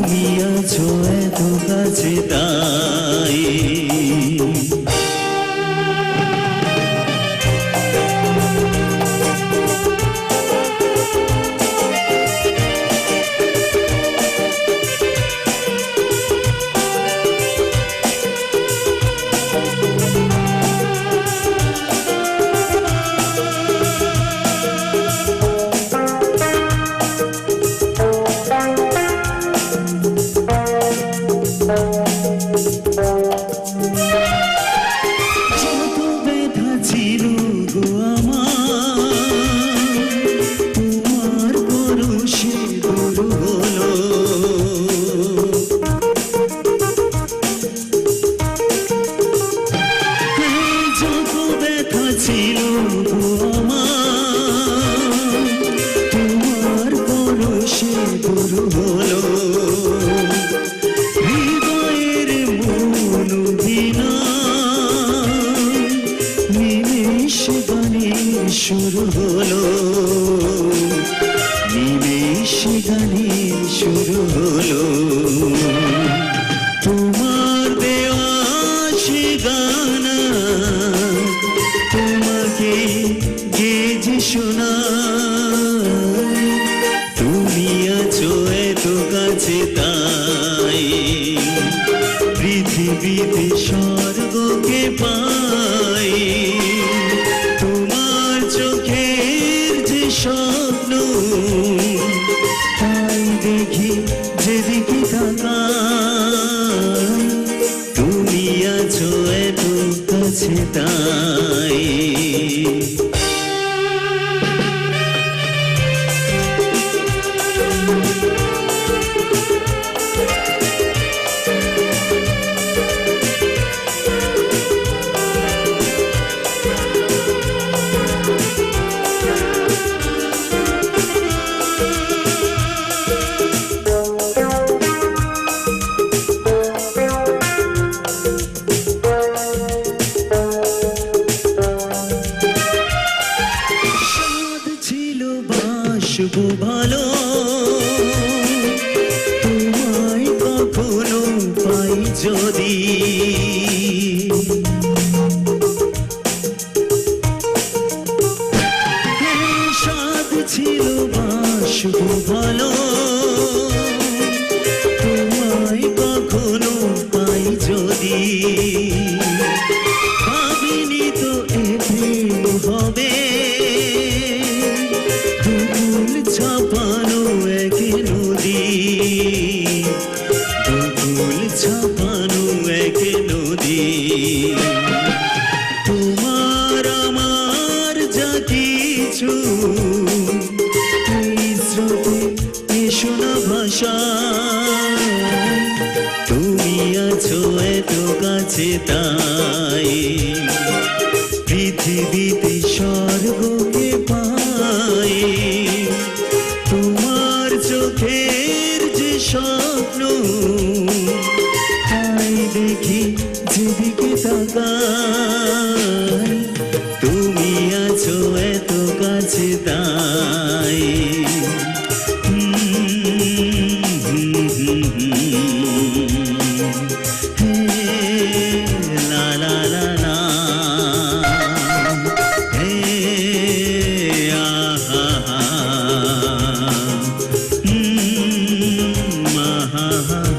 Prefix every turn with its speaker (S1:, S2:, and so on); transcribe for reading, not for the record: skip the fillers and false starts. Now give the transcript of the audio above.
S1: তুমি আছো এত কাছে তাই ছিল তোমার পরশে দূর হলো হৃদয়ের মন বিনা নিমেষ গানের শুরু হলো নিমেষ গানের শুরু হলো তোমার দেওয়া সে গানা তোমাকে গেজে শোনাই তুমি আছো এত কাছে তাই পৃথিবীতে স্বর্গকে পাই তোমার চোখের যে স্বপ্ন তাই দেখি যেদিকে তাকাই তুমি আছো এত কাছে তাই ভালো তোমায় কখনো পাই যদি সাধ ছিল বাসব ভালো তোমায় কখনো পাই যদি ভাবিনি তো এ প্রেম হবে ছাপানো এক নদী বকুল ছাপানো এক নদী তোমার আমার যা কিছু এই স্রোতে এসো না ভাষা তুমি আছো এত কাছে তাই পৃথিবীতে স্বর্গকে পাই তোমার চোখের যে স্বপ্ন তাই দেখি যেদিকে তাকাই তুমি আছো এত কাছে তাই লা লা লা লা ha ha